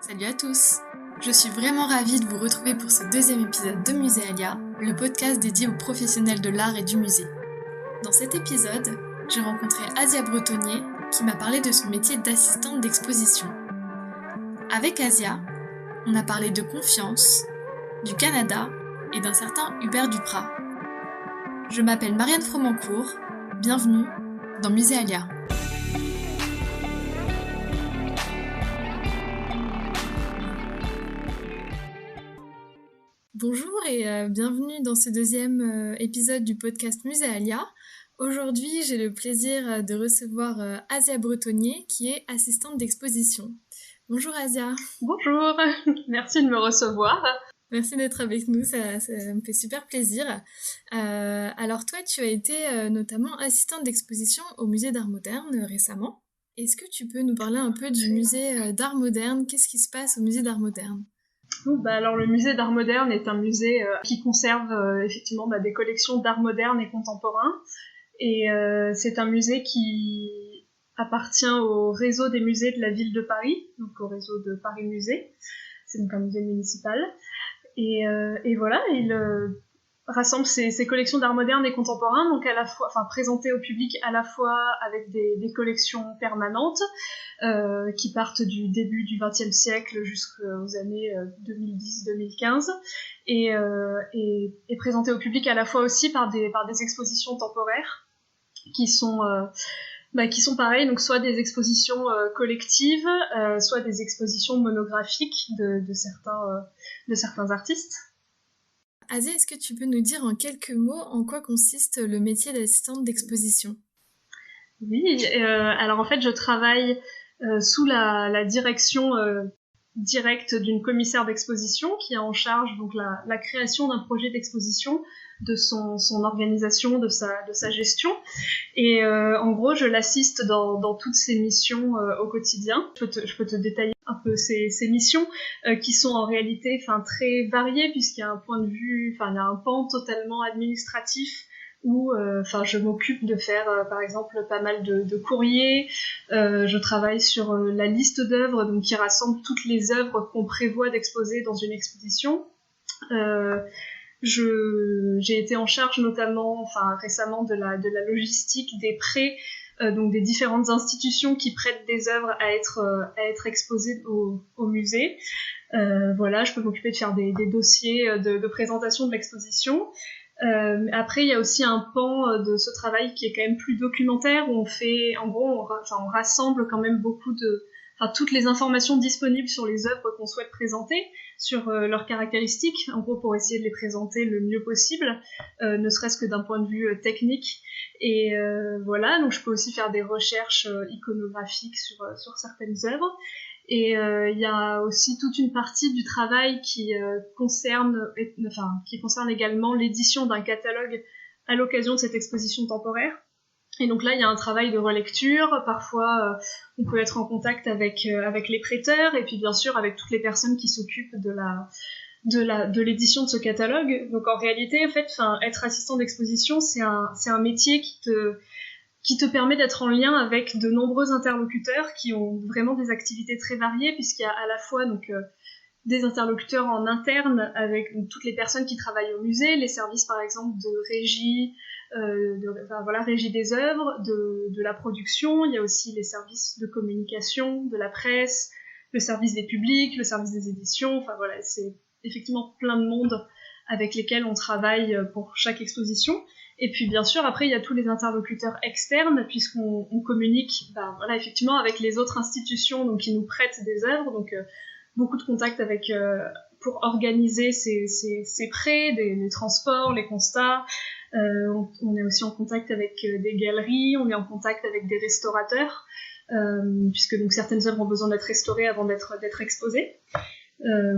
Salut à tous! Je suis vraiment ravie de vous retrouver pour ce deuxième épisode de Muséalia, le podcast dédié aux professionnels de l'art et du musée. Dans cet épisode, j'ai rencontré Asia Bretonnier qui m'a parlé de son métier d'assistante d'exposition. Avec Asia, on a parlé de confiance, du Canada et d'un certain Hubert Duprat. Je m'appelle Marianne Fromencourt, bienvenue dans Muséalia. Bonjour et bienvenue dans ce deuxième épisode du podcast Muséalia. Aujourd'hui, j'ai le plaisir de recevoir Asia Bretonnier qui est assistante d'exposition. Bonjour Asia. Bonjour, merci de me recevoir. Merci d'être avec nous, ça me fait super plaisir. Alors toi, tu as été notamment assistante d'exposition au musée d'art moderne récemment. Est-ce que tu peux nous parler un peu du musée d'art moderne? Qu'est-ce qui se passe au musée d'art moderne? Alors le musée d'art moderne est un musée qui conserve effectivement des collections d'art moderne et contemporain. Et c'est un musée qui appartient au réseau des musées de la ville de Paris, donc au réseau de Paris Musée. C'est donc un musée municipal. Et voilà, il rassemble ses collections d'art moderne et contemporain, donc à la fois, présentées au public à la fois avec des collections permanentes qui partent du début du XXe siècle jusqu'aux années 2010-2015 et présentées au public à la fois aussi par des expositions temporaires qui sont pareilles, donc soit des expositions collectives, soit des expositions monographiques de certains artistes. Asia, est-ce que tu peux nous dire en quelques mots en quoi consiste le métier d'assistante d'exposition? Oui, alors en fait je travaille sous la direction directe d'une commissaire d'exposition qui a en charge donc la création d'un projet d'exposition, de son organisation, de sa gestion. Et en gros, je l'assiste dans toutes ses missions au quotidien. Je peux te détailler un peu ces missions qui sont en réalité très variées puisqu'il y a il y a un pan totalement administratif où je m'occupe de faire par exemple pas mal de courriers. Je travaille sur la liste d'œuvres donc qui rassemble toutes les œuvres qu'on prévoit d'exposer dans une exposition. J'ai été en charge notamment récemment de la logistique des prêts donc des différentes institutions qui prêtent des œuvres à être exposées au musée. Voilà, je peux m'occuper de faire des dossiers de présentation de l'exposition. Après, il y a aussi un pan de ce travail qui est quand même plus documentaire, où on rassemble quand même toutes les informations disponibles sur les œuvres qu'on souhaite présenter, sur leurs caractéristiques, en gros pour essayer de les présenter le mieux possible, ne serait-ce que d'un point de vue technique. Et voilà, donc je peux aussi faire des recherches iconographiques sur certaines œuvres. Et il y a aussi toute une partie du travail qui concerne également l'édition d'un catalogue à l'occasion de cette exposition temporaire. Et donc là, il y a un travail de relecture. Parfois, on peut être en contact avec les prêteurs et puis bien sûr avec toutes les personnes qui s'occupent de l'édition de ce catalogue. Donc en réalité, en fait, être assistant d'exposition, c'est un métier qui te permet d'être en lien avec de nombreux interlocuteurs qui ont vraiment des activités très variées, puisqu'il y a à la fois des interlocuteurs en interne avec toutes les personnes qui travaillent au musée, les services par exemple de régie, régie des œuvres, de la production. Il y a aussi les services de communication, de la presse, le service des publics, le service des éditions. C'est effectivement plein de monde avec lesquels on travaille pour chaque exposition. Et puis bien sûr, après, il y a tous les interlocuteurs externes, puisqu'on communique effectivement avec les autres institutions donc, qui nous prêtent des œuvres. Donc beaucoup de contacts pour organiser ces prêts, les transports, les constats. On est aussi en contact avec des galeries, on est en contact avec des restaurateurs, puisque donc, certaines œuvres ont besoin d'être restaurées avant d'être exposées.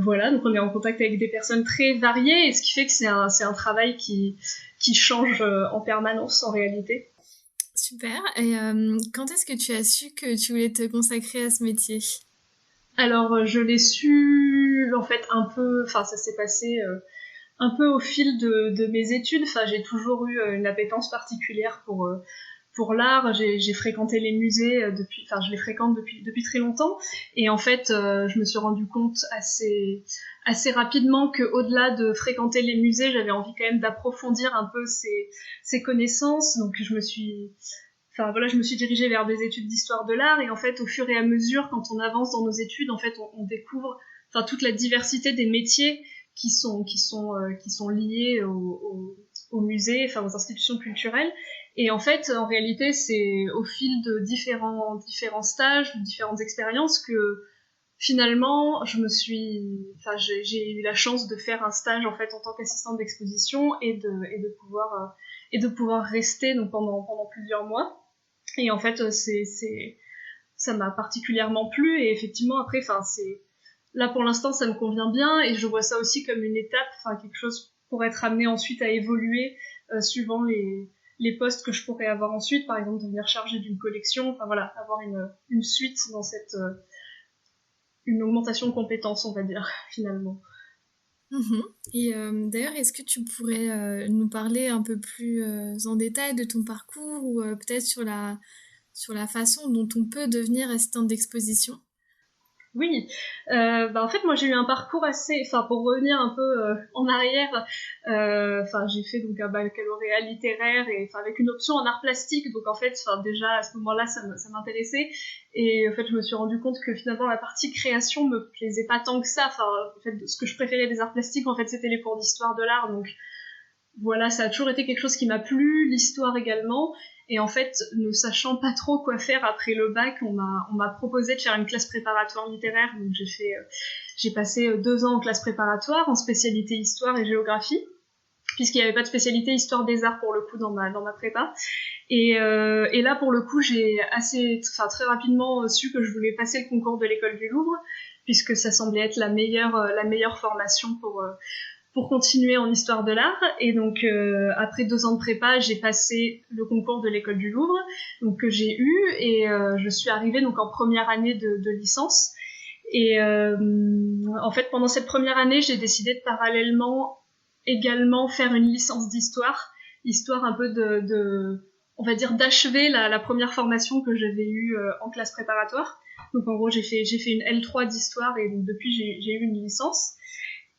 Voilà, donc on est en contact avec des personnes très variées, et ce qui fait que c'est un travail qui change en permanence en réalité. Super. Et quand est-ce que tu as su que tu voulais te consacrer à ce métier? Alors, je l'ai su en fait un peu, ça s'est passé un peu au fil de mes études. J'ai toujours eu une appétence particulière pour l'art. J'ai fréquenté les musées je les fréquente depuis très longtemps. Et en fait, je me suis rendu compte assez rapidement que au-delà de fréquenter les musées, j'avais envie quand même d'approfondir un peu ces connaissances. Donc je me suis dirigée vers des études d'histoire de l'art. Et en fait, au fur et à mesure, quand on avance dans nos études, en fait, on découvre toute la diversité des métiers qui sont liés au musée, aux institutions culturelles. Et en fait, en réalité, c'est au fil de différents stages, de différentes expériences que finalement, j'ai eu la chance de faire un stage en fait en tant qu'assistante d'exposition et de pouvoir rester donc pendant plusieurs mois. Et en fait, ça m'a particulièrement plu. Et effectivement, après, là pour l'instant, ça me convient bien et je vois ça aussi comme une étape, quelque chose pour être amené ensuite à évoluer suivant les postes que je pourrais avoir ensuite, par exemple devenir chargée d'une collection, avoir une suite dans une augmentation de compétences, on va dire, finalement. Et d'ailleurs, est-ce que tu pourrais nous parler un peu plus en détail de ton parcours ou peut-être sur la façon dont on peut devenir assistante d'exposition? Oui, en fait moi j'ai eu un parcours pour revenir un peu en arrière, j'ai fait donc un baccalauréat littéraire et avec une option en art plastique, donc en fait déjà à ce moment-là ça m'intéressait et en fait je me suis rendu compte que finalement la partie création me plaisait pas tant que ça, en fait ce que je préférais des arts plastiques en fait c'était les cours d'histoire de l'art, donc voilà, ça a toujours été quelque chose qui m'a plu, l'histoire également. Et en fait, ne sachant pas trop quoi faire après le bac, on m'a proposé de faire une classe préparatoire littéraire. Donc j'ai passé 2 ans en classe préparatoire en spécialité histoire et géographie, puisqu'il n'y avait pas de spécialité histoire des arts pour le coup dans ma prépa. Et là pour le coup, j'ai très rapidement su que je voulais passer le concours de l'école du Louvre, puisque ça semblait être la meilleure formation pour continuer en histoire de l'art. Et donc après 2 ans de prépa, j'ai passé le concours de l'école du Louvre, donc que j'ai eu, et je suis arrivée donc en première année de licence. Et en fait, pendant cette première année, j'ai décidé de parallèlement également faire une licence d'histoire, histoire un peu on va dire d'achever la première formation que j'avais eue en classe préparatoire. Donc en gros, j'ai fait une L3 d'histoire et donc depuis j'ai eu une licence.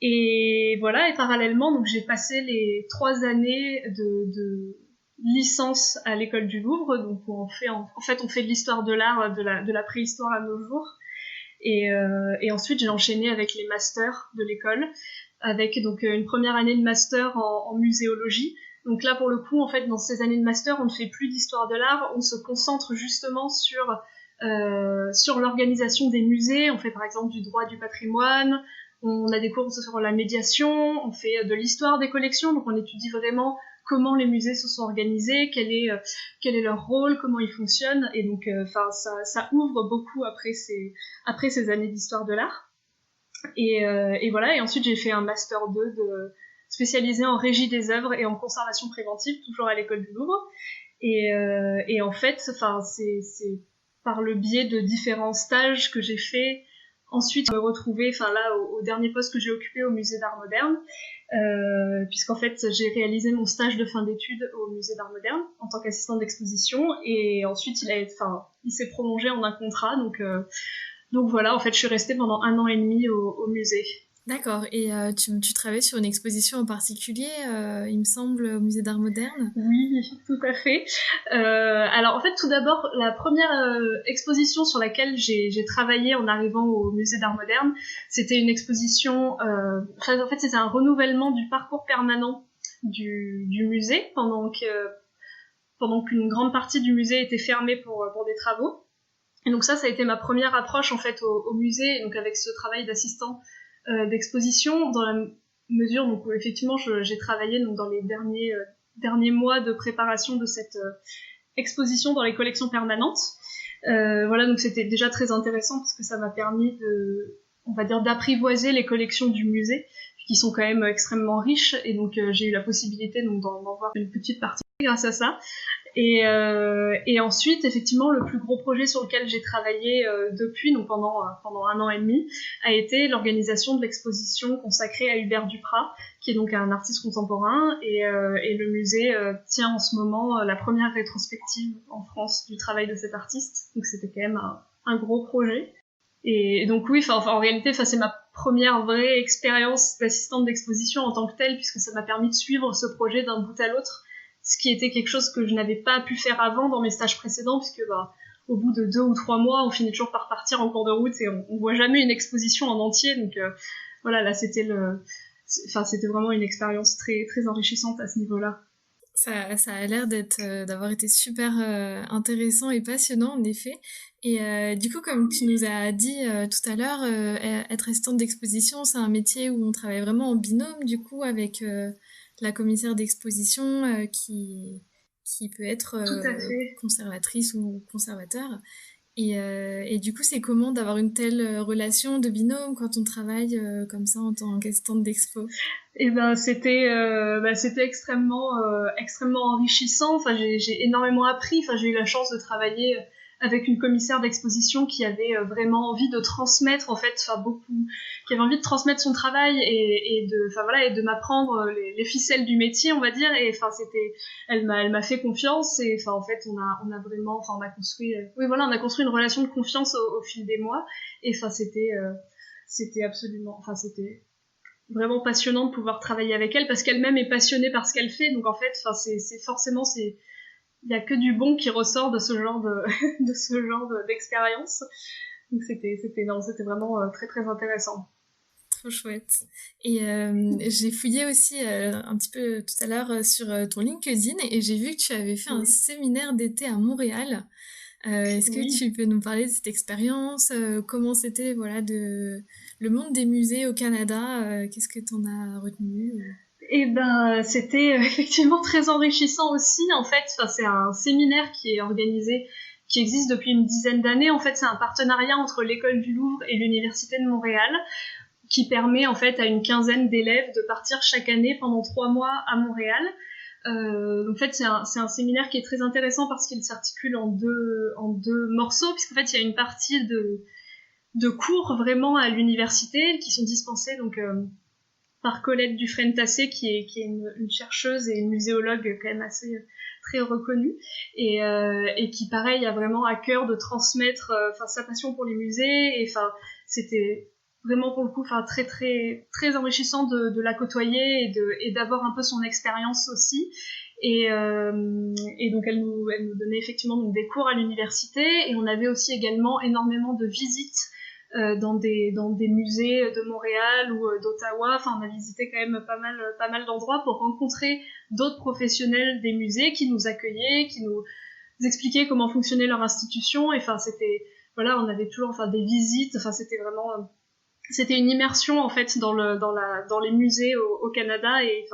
Et voilà, et parallèlement, donc j'ai passé les 3 années de licence à l'école du Louvre, donc on fait de l'histoire de l'art de la préhistoire à nos jours. Et ensuite j'ai enchaîné avec les masters de l'école, avec donc une première année de master en muséologie. Donc là pour le coup, en fait, dans ces années de master, on ne fait plus d'histoire de l'art, on se concentre justement sur l'organisation des musées. On fait par exemple du droit du patrimoine. On a des cours sur la médiation, on fait de l'histoire des collections, donc on étudie vraiment comment les musées se sont organisés, quel est leur rôle, comment ils fonctionnent, et donc ça ouvre beaucoup après ces années d'histoire de l'art. Et voilà, et ensuite j'ai fait un master 2 spécialisé en régie des œuvres et en conservation préventive, toujours à l'école du Louvre. Et en fait, c'est par le biais de différents stages que j'ai fait. Ensuite, je me retrouvais, là, au dernier poste que j'ai occupé au musée d'art moderne, puisqu'en fait, j'ai réalisé mon stage de fin d'études au musée d'art moderne en tant qu'assistante d'exposition, et ensuite, il s'est prolongé en un contrat, donc voilà, en fait, je suis restée pendant 1 an et demi au musée. D'accord. Et tu travailles sur une exposition en particulier, il me semble, au musée d'art moderne? Oui, tout à fait. Alors en fait, tout d'abord, la première exposition sur laquelle j'ai travaillé en arrivant au musée d'art moderne, c'était une exposition. En fait, c'était un renouvellement du parcours permanent du musée pendant qu'une grande partie du musée était fermée pour des travaux. Et donc ça a été ma première approche en fait au musée, donc avec ce travail d'assistant d'exposition, dans la mesure où effectivement j'ai travaillé donc, dans les derniers mois de préparation de cette exposition dans les collections permanentes. Voilà, donc c'était déjà très intéressant parce que ça m'a permis on va dire, d'apprivoiser les collections du musée, qui sont quand même extrêmement riches, et donc j'ai eu la possibilité donc, d'en voir une petite partie grâce à ça. Et ensuite, effectivement, le plus gros projet sur lequel j'ai travaillé depuis, donc pendant 1 an et demi, a été l'organisation de l'exposition consacrée à Hubert Duprat, qui est donc un artiste contemporain, et le musée tient en ce moment la première rétrospective en France du travail de cet artiste, donc c'était quand même un gros projet. Et donc oui, en réalité, c'est ma première vraie expérience d'assistante d'exposition en tant que telle, puisque ça m'a permis de suivre ce projet d'un bout à l'autre, ce qui était quelque chose que je n'avais pas pu faire avant dans mes stages précédents, puisque au bout de 2 ou 3 mois, on finit toujours par partir en cours de route et on voit jamais une exposition en entier. Donc voilà, là c'était vraiment une expérience très très enrichissante à ce niveau-là. Ça a l'air d'avoir été super intéressant et passionnant en effet. Et du coup, comme tu nous as dit tout à l'heure, être assistante d'exposition, c'est un métier où on travaille vraiment en binôme, du coup, avec la commissaire d'exposition qui peut être Tout à fait. conservatrice ou conservateur. Et du coup, c'est comment d'avoir une telle relation de binôme quand on travaille comme ça en tant qu'assistante d'expo? Et c'était extrêmement enrichissant. Enfin, j'ai énormément appris. Enfin, j'ai eu la chance de travailler avec une commissaire d'exposition qui avait vraiment envie de transmettre, en fait, qui avait envie de transmettre son travail et de m'apprendre les ficelles du métier, on va dire. Et elle m'a fait confiance. Et en fait, on a vraiment, on a construit, on a construit une relation de confiance au fil des mois. Et c'était absolument, c'était vraiment passionnant de pouvoir travailler avec elle parce qu'elle-même est passionnée par ce qu'elle fait. Donc en fait, il y a que du bon qui ressort de ce genre d'expérience. Donc c'était vraiment très très intéressant. Trop chouette. Et j'ai fouillé aussi un petit peu tout à l'heure sur ton LinkedIn et j'ai vu que tu avais fait un séminaire d'été à Montréal. Est-ce que tu peux nous parler de cette expérience? Comment c'était, voilà, le monde des musées au Canada? Qu'est-ce que t'en as retenu? Et c'était effectivement très enrichissant aussi. En fait, c'est un séminaire qui est organisé, qui existe depuis une dizaine d'années. En fait, c'est un partenariat entre l'École du Louvre et l'Université de Montréal, qui permet en fait à une quinzaine d'élèves de partir chaque année pendant 3 mois à Montréal. En fait, c'est un séminaire qui est très intéressant parce qu'il s'articule en deux morceaux, puisqu'en fait, il y a une partie de cours vraiment à l'université qui sont dispensés donc par Colette Dufresne-Tassé, qui est une chercheuse et une muséologue quand même assez très reconnue, et qui, pareil, a vraiment à cœur de transmettre sa passion pour les musées. Et c'était vraiment pour le coup très très très enrichissant de la côtoyer et d'avoir un peu son expérience aussi. Et donc elle nous donnait effectivement donc des cours à l'université, et on avait aussi également énormément de visites dans des musées de Montréal ou d'Ottawa. On a visité quand même pas mal d'endroits pour rencontrer d'autres professionnels des musées qui nous accueillaient, qui nous expliquaient comment fonctionnait leur institution. Et on avait toujours des visites. C'était une immersion en fait dans les musées au Canada, et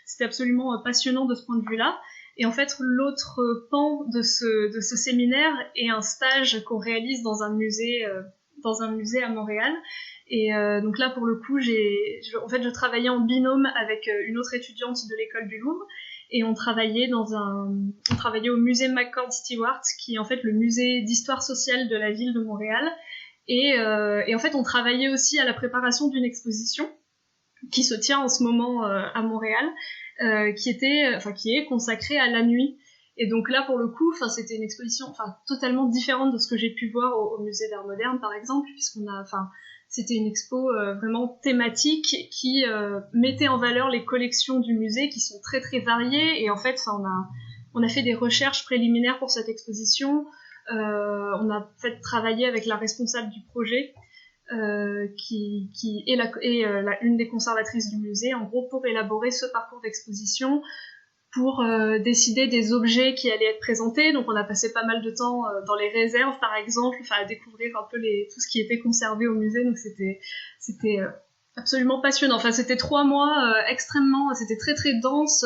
c'était absolument passionnant de ce point de vue-là. Et en fait, l'autre pan de ce séminaire est un stage qu'on réalise dans un musée à Montréal. Et donc là, pour le coup, je travaillais en binôme avec une autre étudiante de l'école du Louvre, et on travaillait au musée McCord Stewart, qui est en fait le musée d'histoire sociale de la ville de Montréal. Et en fait, on travaillait aussi à la préparation d'une exposition qui se tient en ce moment à Montréal, qui est consacrée à la nuit. Et donc là, pour le coup, c'était une exposition totalement différente de ce que j'ai pu voir au musée d'art moderne, par exemple, c'était une expo vraiment thématique qui mettait en valeur les collections du musée, qui sont très très variées. Et en fait, on a fait des recherches préliminaires pour cette exposition. On a fait travailler avec la responsable du projet, qui est une des conservatrices du musée, en gros, pour élaborer ce parcours d'exposition, pour décider des objets qui allaient être présentés. Donc on a passé pas mal de temps dans les réserves, par exemple, à découvrir un peu tout ce qui était conservé au musée. Donc c'était absolument passionnant. C'était 3 mois c'était très très dense.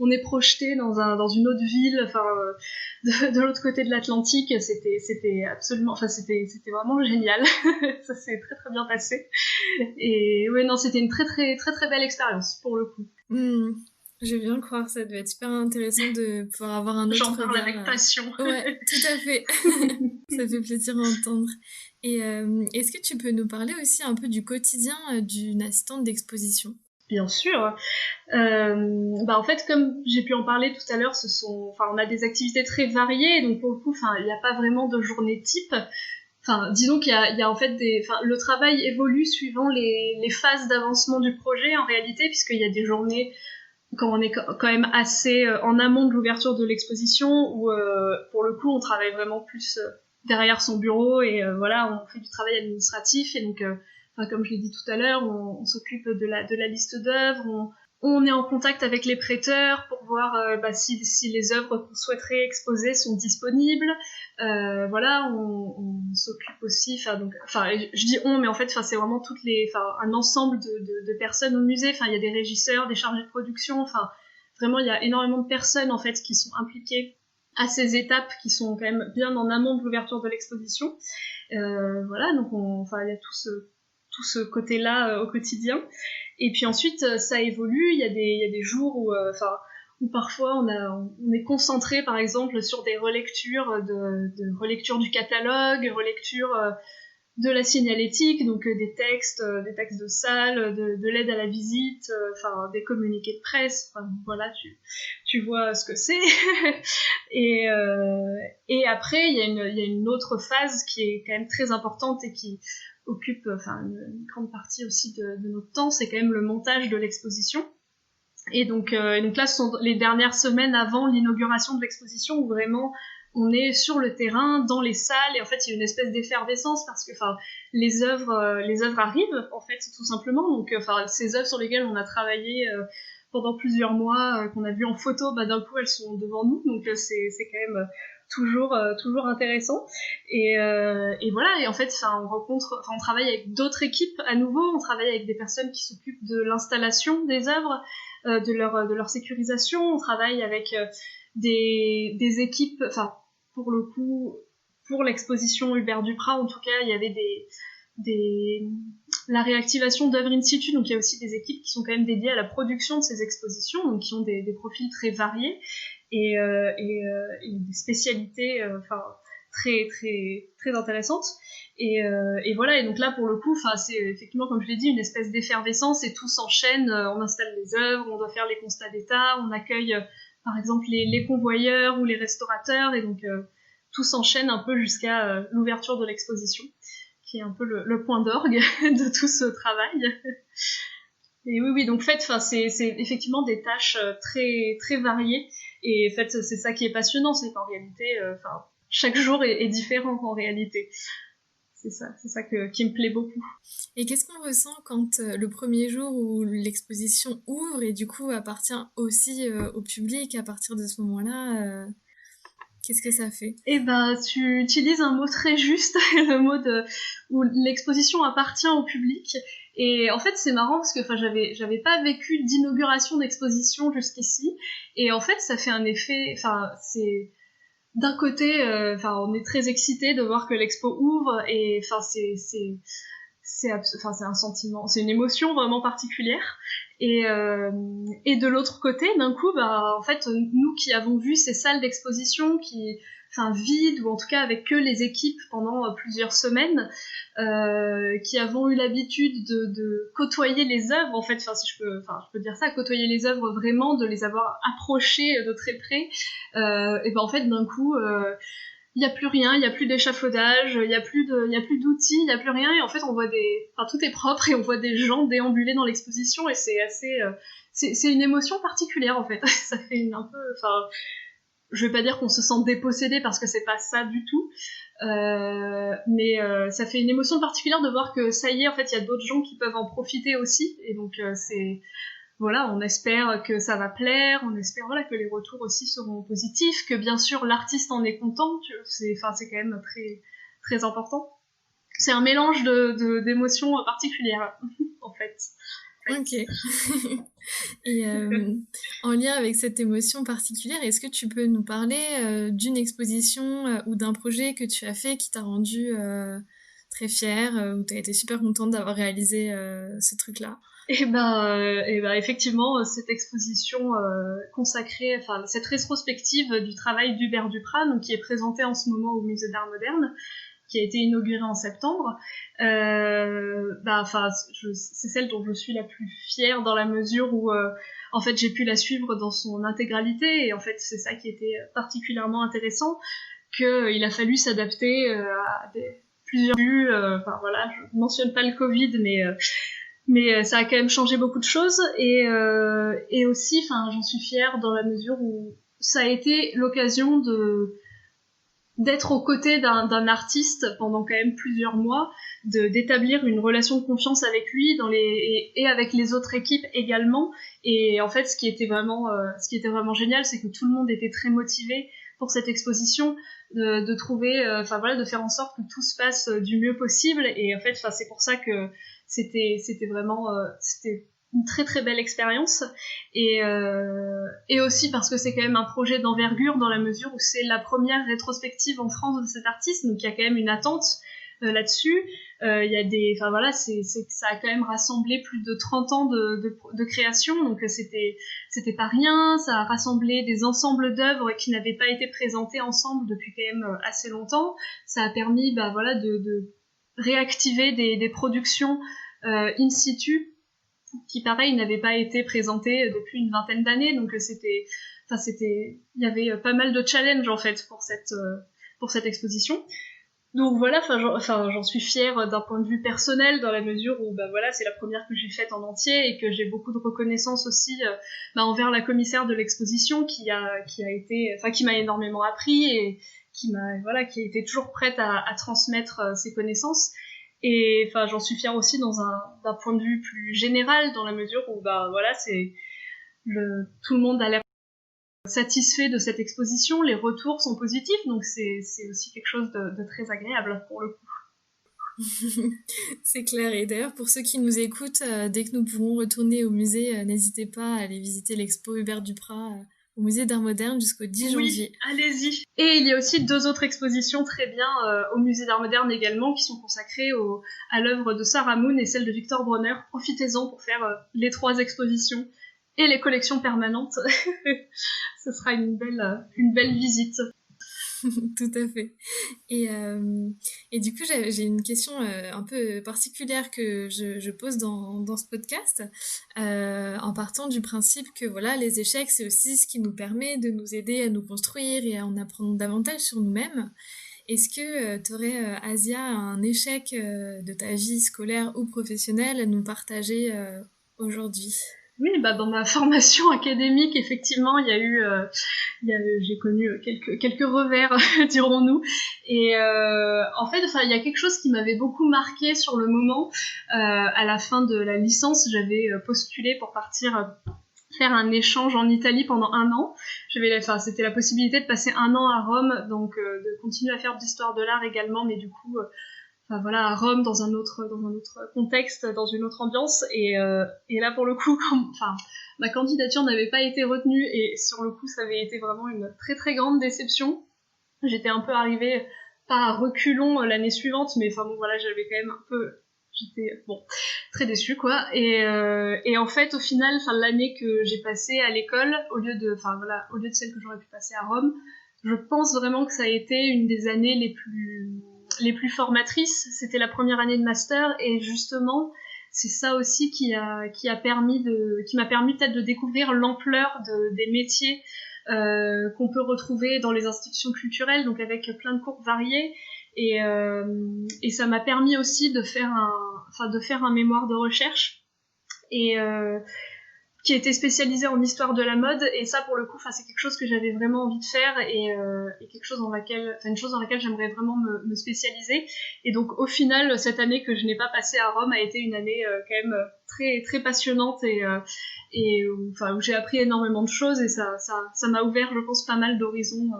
On est projeté dans une autre ville, de l'autre côté de l'Atlantique. C'était absolument, c'était vraiment génial. Ça s'est très très bien passé. Et ouais, non, c'était une très très très très belle expérience pour le coup. Je viens de croire, ça devait être super intéressant de pouvoir avoir un autre J'en parle regard. avec passion. Ouais, tout à fait. Ça fait plaisir à entendre. Et est-ce que tu peux nous parler aussi un peu du quotidien d'une assistante d'exposition? Bien sûr. En fait, comme j'ai pu en parler tout à l'heure, on a des activités très variées, donc pour le coup, il n'y a pas vraiment de journée type. Disons qu'il y a en fait le travail évolue suivant les phases d'avancement du projet en réalité, puisqu'il y a des journées quand on est quand même assez en amont de l'ouverture de l'exposition, où pour le coup, on travaille vraiment plus derrière son bureau et voilà, on fait du travail administratif et donc comme je l'ai dit tout à l'heure, on s'occupe de la liste d'œuvres, on est en contact avec les prêteurs pour voir si les œuvres qu'on souhaiterait exposer sont disponibles. Voilà, on s'occupe aussi, je dis on, mais en fait, c'est vraiment un ensemble de personnes au musée. Il y a des régisseurs, des chargés de production. Vraiment, il y a énormément de personnes en fait qui sont impliquées à ces étapes qui sont quand même bien en amont de l'ouverture de l'exposition. Voilà, donc il y a tout ce côté-là au quotidien. Et puis ensuite, ça évolue. Il y a des jours où parfois on est concentré, par exemple, sur des relectures de relecture du catalogue, relecture de la signalétique, donc des textes de salle, de l'aide à la visite, des communiqués de presse. Voilà, tu vois ce que c'est. Et après, il y a une autre phase qui est quand même très importante et qui occupe une grande partie aussi de notre temps, c'est quand même le montage de l'exposition. Et donc là, ce sont les dernières semaines avant l'inauguration de l'exposition où vraiment on est sur le terrain, dans les salles, et en fait il y a une espèce d'effervescence parce que les œuvres arrivent en fait tout simplement. Donc ces œuvres sur lesquelles on a travaillé pendant plusieurs mois, qu'on a vu en photo, d'un coup elles sont devant nous, donc c'est quand même toujours intéressant. Et voilà, et en fait on travaille avec d'autres équipes à nouveau, on travaille avec des personnes qui s'occupent de l'installation des œuvres, de leur sécurisation, on travaille avec des équipes, pour le coup, pour l'exposition Hubert Duprat, en tout cas, il y avait la réactivation d'œuvres in situ, donc il y a aussi des équipes qui sont quand même dédiées à la production de ces expositions, donc qui ont des profils très variés et des spécialités très très très intéressantes. Et voilà, et donc là pour le coup, c'est effectivement, comme je l'ai dit, une espèce d'effervescence et tout s'enchaîne. On installe les œuvres, on doit faire les constats d'état, on accueille par exemple les convoyeurs ou les restaurateurs, et donc tout s'enchaîne un peu jusqu'à l'ouverture de l'exposition, qui est un peu le point d'orgue de tout ce travail. Et oui, donc c'est effectivement des tâches très très variées, et en fait c'est ça qui est passionnant, c'est qu'en réalité, chaque jour est différent en réalité. C'est ça qui me plaît beaucoup. Et qu'est-ce qu'on ressent quand le premier jour où l'exposition ouvre et du coup appartient aussi au public à partir de ce moment-là, qu'est-ce que ça fait? Tu utilises un mot très juste, le mot où l'exposition appartient au public. Et en fait, c'est marrant parce que j'avais pas vécu d'inauguration d'exposition jusqu'ici. Et en fait, ça fait un effet, c'est d'un côté, on est très excité de voir que l'expo ouvre, et c'est un sentiment, c'est une émotion vraiment particulière. Et de l'autre côté, d'un coup, en fait, nous qui avons vu ces salles d'exposition vides, ou en tout cas avec que les équipes pendant plusieurs semaines, qui avons eu l'habitude de côtoyer les œuvres, en fait, si je peux dire ça, côtoyer les œuvres vraiment, de les avoir approchées de très près, en fait, d'un coup, il y a plus rien, il y a plus d'échafaudage, il y a plus d'outils, il y a plus rien, et en fait on voit tout est propre et on voit des gens déambuler dans l'exposition, et c'est assez c'est une émotion particulière en fait. Ça fait je vais pas dire qu'on se sent dépossédé parce que c'est pas ça du tout, mais ça fait une émotion particulière de voir que ça y est, en fait il y a d'autres gens qui peuvent en profiter aussi, et donc voilà, on espère que ça va plaire, on espère que les retours aussi seront positifs, que bien sûr l'artiste en est content, c'est quand même très, très important. C'est un mélange d'émotions particulières, en fait. Ok. Et en lien avec cette émotion particulière, est-ce que tu peux nous parler d'une exposition ou d'un projet que tu as fait qui t'a rendu très fière, où tu as été super contente d'avoir réalisé ce truc-là? Effectivement, cette exposition consacrée, enfin cette rétrospective du travail d'Hubert Duprat, donc qui est présentée en ce moment au Musée d'Art Moderne, qui a été inaugurée en septembre. C'est celle dont je suis la plus fière dans la mesure où en fait j'ai pu la suivre dans son intégralité, et en fait c'est ça qui était particulièrement intéressant, qu'il a fallu s'adapter à plusieurs vues. Enfin voilà, je mentionne pas le Covid, mais ça a quand même changé beaucoup de choses, et aussi, enfin, j'en suis fière dans la mesure où ça a été l'occasion d'être aux côtés d'un artiste pendant quand même plusieurs mois, d'établir une relation de confiance avec lui et avec les autres équipes également. Et en fait, ce qui était vraiment génial, c'est que tout le monde était très motivé pour cette exposition, de trouver, de faire en sorte que tout se passe du mieux possible. Et en fait, c'est pour ça que c'était vraiment, c'était une très très belle expérience, et aussi parce que c'est quand même un projet d'envergure, dans la mesure où c'est la première rétrospective en France de cet artiste, donc il y a quand même une attente là-dessus. Il y a ça a quand même rassemblé plus de 30 ans de création, donc c'était pas rien. Ça a rassemblé des ensembles d'œuvres qui n'avaient pas été présentés ensemble depuis quand même assez longtemps. Ça a permis de réactiver des productions in situ qui, pareil, n'avaient pas été présentées depuis une vingtaine d'années. Donc il y avait pas mal de challenges en fait pour cette exposition. Donc voilà, j'en suis fière d'un point de vue personnel, dans la mesure où c'est la première que j'ai faite en entier, et que j'ai beaucoup de reconnaissance aussi envers la commissaire de l'exposition, qui m'a énormément appris, et qui a été toujours prête à transmettre ses connaissances. Et j'en suis fière aussi d'un point de vue plus général, dans la mesure où tout le monde a l'air satisfait de cette exposition, les retours sont positifs, donc c'est aussi quelque chose de très agréable pour le coup. C'est clair. Et d'ailleurs, pour ceux qui nous écoutent, dès que nous pourrons retourner au musée, n'hésitez pas à aller visiter l'expo Hubert Duprat au musée d'Art Moderne jusqu'au 10 janvier. Oui, allez-y. Et il y a aussi 2 autres expositions très bien au musée d'Art Moderne également, qui sont consacrées à l'œuvre de Sarah Moon et celle de Victor Bronner. Profitez-en pour faire les 3 expositions et les collections permanentes. Ce sera une belle visite. Tout à fait. Et du coup, j'ai une question un peu particulière que je pose dans ce podcast, en partant du principe que voilà, les échecs, c'est aussi ce qui nous permet de nous aider à nous construire et à en apprendre davantage sur nous-mêmes. Est-ce que tu aurais, Asia, un échec de ta vie scolaire ou professionnelle à nous partager aujourd'hui? Oui, dans ma formation académique, effectivement, j'ai connu quelques revers, dirons-nous. Et en fait, il y a quelque chose qui m'avait beaucoup marqué sur le moment. À la fin de la licence, j'avais postulé pour partir faire un échange en Italie pendant 1 an. C'était la possibilité de passer 1 an à Rome, donc de continuer à faire de l'histoire de l'art également, mais du coup, à Rome, dans un autre contexte, dans une autre ambiance, et là pour le coup, ma candidature n'avait pas été retenue, et sur le coup ça avait été vraiment une très très grande déception. J'étais un peu arrivée, pas à reculons l'année suivante, mais j'avais quand même j'étais très déçue quoi, et en fait au final, l'année que j'ai passée à l'école, au lieu de celle que j'aurais pu passer à Rome, je pense vraiment que ça a été une des années les plus formatrices. C'était la première année de master, et justement c'est ça aussi qui m'a permis peut-être de découvrir l'ampleur des métiers qu'on peut retrouver dans les institutions culturelles, donc avec plein de cours variés, et ça m'a permis aussi de faire un mémoire de recherche, et qui était spécialisée en histoire de la mode, et ça pour le coup c'est quelque chose que j'avais vraiment envie de faire, et quelque chose une chose dans laquelle j'aimerais vraiment me spécialiser. Et donc au final, cette année que je n'ai pas passée à Rome a été une année quand même très très passionnante, et où j'ai appris énormément de choses, et ça m'a ouvert, je pense, pas mal d'horizons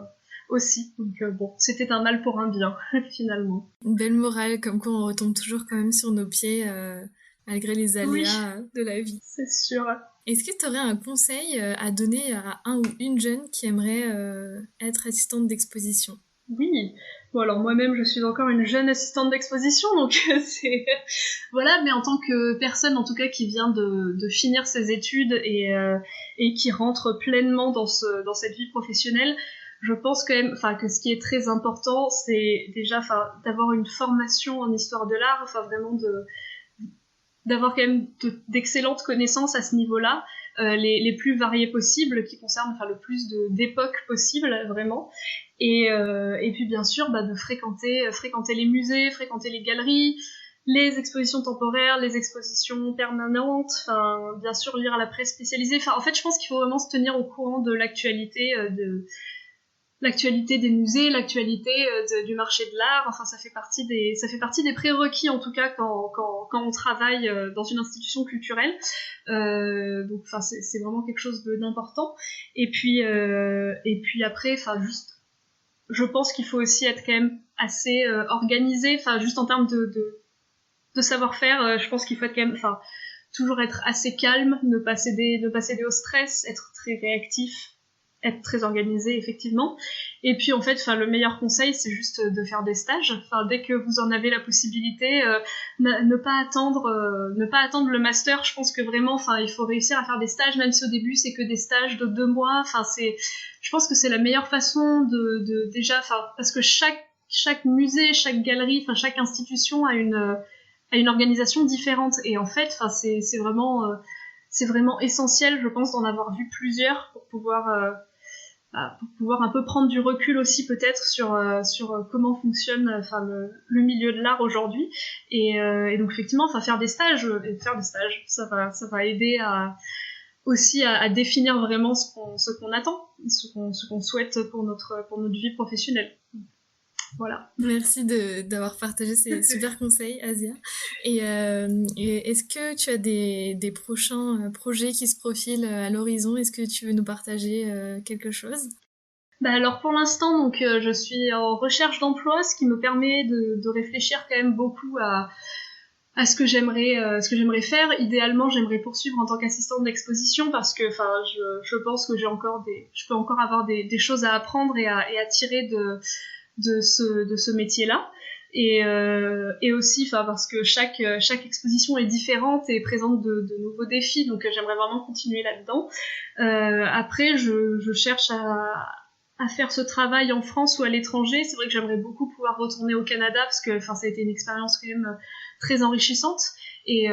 aussi. Donc c'était un mal pour un bien finalement. Une belle morale, comme quoi on retombe toujours quand même sur nos pieds malgré les aléas de la vie. C'est sûr. Est-ce que tu aurais un conseil à donner à un ou une jeune qui aimerait être assistante d'exposition? Oui, Bon, alors moi-même, je suis encore une jeune assistante d'exposition, donc c'est... Voilà, mais en tant que personne, en tout cas, qui vient de finir ses études et qui rentre pleinement dans cette vie professionnelle, je pense quand même, que ce qui est très important, c'est déjà, d'avoir une formation en histoire de l'art, vraiment d'avoir quand même d'excellentes connaissances à ce niveau-là, les plus variées possibles, qui concernent le plus d'époques possibles, vraiment. Et puis bien sûr, de fréquenter les musées, fréquenter les galeries, les expositions temporaires, les expositions permanentes, bien sûr lire la presse spécialisée. En fait, je pense qu'il faut vraiment se tenir au courant de l'actualité des musées, l'actualité du marché de l'art. Ça fait partie des prérequis, en tout cas, quand on travaille dans une institution culturelle. Donc c'est vraiment quelque chose d'important. Et puis après, juste, je pense qu'il faut aussi être quand même assez organisé, juste en termes de savoir-faire. Je pense qu'il faut être quand même, toujours être assez calme, ne pas céder au stress, être très réactif, être très organisé, effectivement. Et puis en fait, le meilleur conseil, c'est juste de faire des stages. Dès que vous en avez la possibilité, ne pas attendre le master. Je pense que vraiment, il faut réussir à faire des stages, même si au début c'est que des stages de 2 mois. Je pense que c'est la meilleure façon de déjà, parce que chaque musée, chaque galerie, chaque institution a une organisation différente. Et en fait, c'est vraiment essentiel, je pense, d'en avoir vu plusieurs pour pouvoir un peu prendre du recul aussi, peut-être, sur comment fonctionne le milieu de l'art aujourd'hui. Et donc effectivement, faire des stages, ça va aider aussi à définir vraiment ce qu'on attend, ce qu'on souhaite pour notre vie professionnelle. Voilà. Merci d'avoir partagé ces super conseils, Asia. Et est-ce que tu as des prochains projets qui se profilent à l'horizon? Est-ce que tu veux nous partager quelque chose? Alors pour l'instant, donc je suis en recherche d'emploi, ce qui me permet de réfléchir quand même beaucoup à ce que j'aimerais faire. Idéalement, j'aimerais poursuivre en tant qu'assistante d'exposition, parce que je pense que je peux encore avoir des choses à apprendre et à tirer de ce métier-là. Et aussi parce que chaque exposition est différente et présente de nouveaux défis, donc j'aimerais vraiment continuer là-dedans. Après, je cherche à faire ce travail en France ou à l'étranger. C'est vrai que j'aimerais beaucoup pouvoir retourner au Canada, parce que ça a été une expérience quand même très enrichissante. Et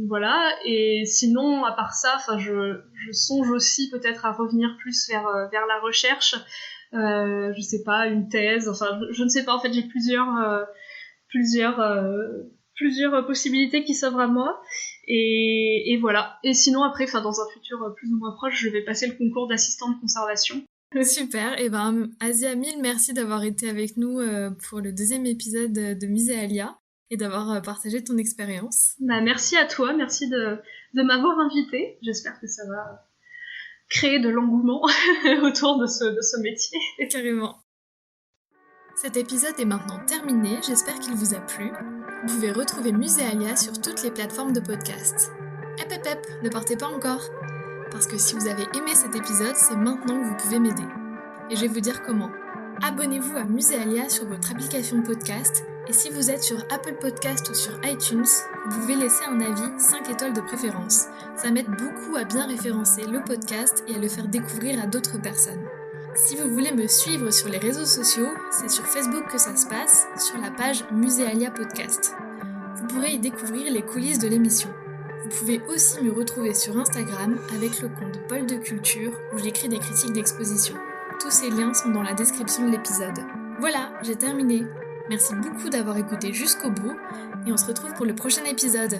voilà. Et sinon, à part ça, je songe aussi peut-être à revenir plus vers la recherche. Je sais pas, une thèse, je ne sais pas, en fait, j'ai plusieurs possibilités qui s'offrent à moi, et voilà. Et sinon, après, dans un futur plus ou moins proche, je vais passer le concours d'assistant de conservation. Super, et Asia, mille merci d'avoir été avec nous pour le 2e épisode de Muséalia et d'avoir partagé ton expérience. Merci à toi, merci de m'avoir invitée. J'espère que ça va créer de l'engouement autour de ce métier. Carrément. Cet épisode est maintenant terminé, j'espère qu'il vous a plu. Vous pouvez retrouver Muséalia sur toutes les plateformes de podcast. Hep, ne partez pas encore, parce que si vous avez aimé cet épisode, c'est maintenant que vous pouvez m'aider. Et je vais vous dire comment. Abonnez-vous à Muséalia sur votre application de podcast, et si vous êtes sur Apple Podcast ou sur iTunes, vous pouvez laisser un avis 5 étoiles de préférence. Ça m'aide beaucoup à bien référencer le podcast et à le faire découvrir à d'autres personnes. Si vous voulez me suivre sur les réseaux sociaux, c'est sur Facebook que ça se passe, sur la page Muséalia Podcast. Vous pourrez y découvrir les coulisses de l'émission. Vous pouvez aussi me retrouver sur Instagram avec le compte Bol de Culture, où j'écris des critiques d'exposition. Tous ces liens sont dans la description de l'épisode. Voilà, j'ai terminé. Merci beaucoup d'avoir écouté jusqu'au bout, et on se retrouve pour le prochain épisode.